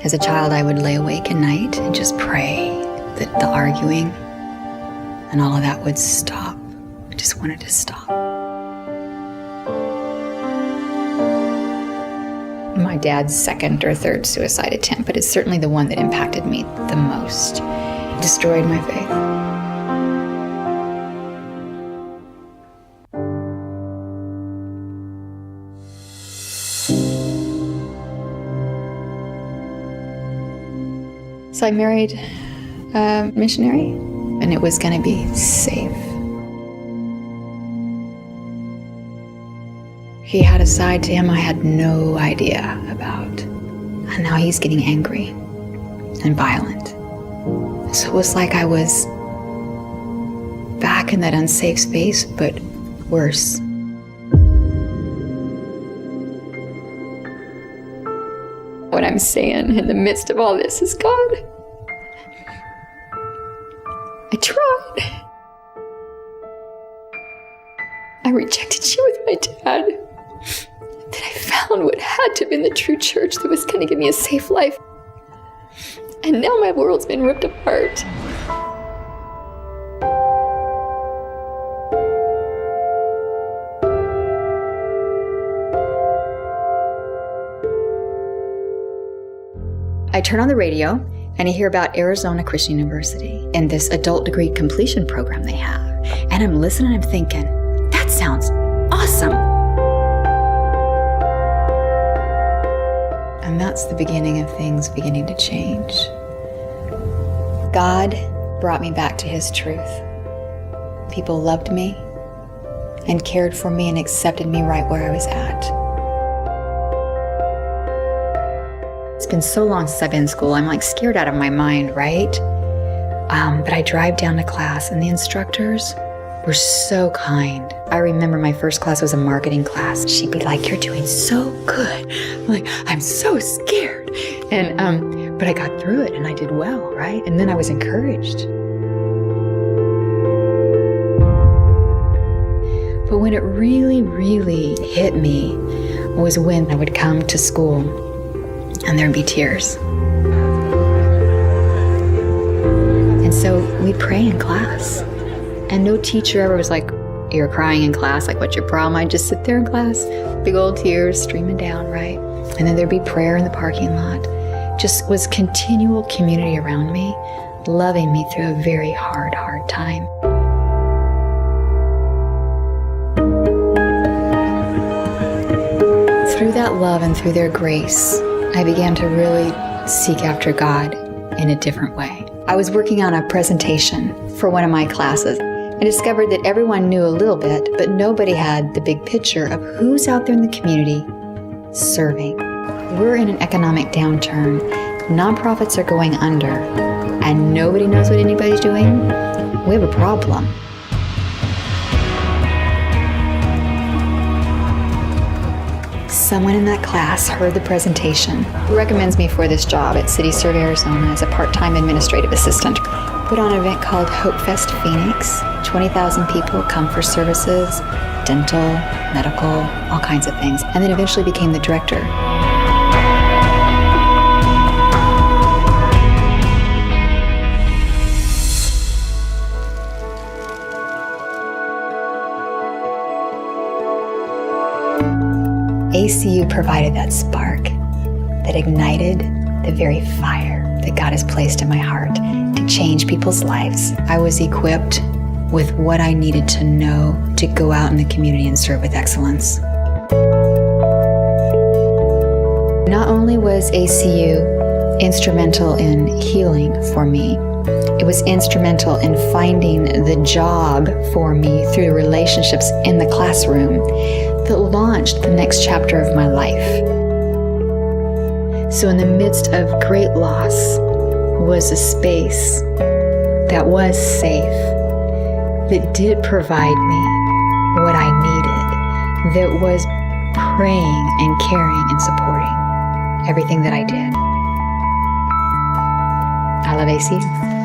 As a child, I would lay awake at night and just pray that the arguing and all of that would stop. I just wanted to stop. My dad's second or third suicide attempt, but it's certainly the one that impacted me the most. It destroyed my faith. So I married a missionary, and it was going to be safe. He had a side to him I had no idea about, and now he's getting angry and violent. So it was like I was back in that unsafe space, but worse. What I'm saying in the midst of all this is, God, I tried. I rejected you with my dad. Then I found what had to have been the true church that was going to give me a safe life. And now my world's been ripped apart. I turn on the radio and I hear about Arizona Christian University and this adult degree completion program they have. And I'm listening and I'm thinking, that sounds awesome. And that's the beginning of things beginning to change. God brought me back to His truth. People loved me and cared for me and accepted me right where I was at. It's been so long since I've been in school, I'm like scared out of my mind, right? But I drive down to class and the instructors were so kind. I remember my first class was a marketing class. She'd be like, "You're doing so good." I'm like, "I'm so scared." And but I got through it and I did well, right? And then I was encouraged. But when it really, really hit me was when I would come to school and there'd be tears. And so we'd pray in class. And no teacher ever was like, "You're crying in class, like what's your problem?" I'd just sit there in class, big old tears streaming down, right? And then there'd be prayer in the parking lot. Just was continual community around me, loving me through a very hard time. Through that love and through their grace, I began to really seek after God in a different way. I was working on a presentation for one of my classes. I discovered that everyone knew a little bit, but nobody had the big picture of who's out there in the community serving. We're in an economic downturn. Nonprofits are going under, and nobody knows what anybody's doing. We have a problem. Someone in that class heard the presentation, recommends me for this job at City Survey, Arizona as a part-time administrative assistant. Put on an event called Hope Fest Phoenix. 20,000 people come for services, dental, medical, all kinds of things, and then eventually became the director. ACU provided that spark that ignited the very fire that God has placed in my heart to change people's lives. I was equipped with what I needed to know to go out in the community and serve with excellence. Not only was ACU instrumental in healing for me, it was instrumental in finding the job for me through the relationships in the classroom that launched the next chapter of my life. So in the midst of great loss was a space that was safe, that did provide me what I needed, that was praying and caring and supporting everything that I did. I love ACU.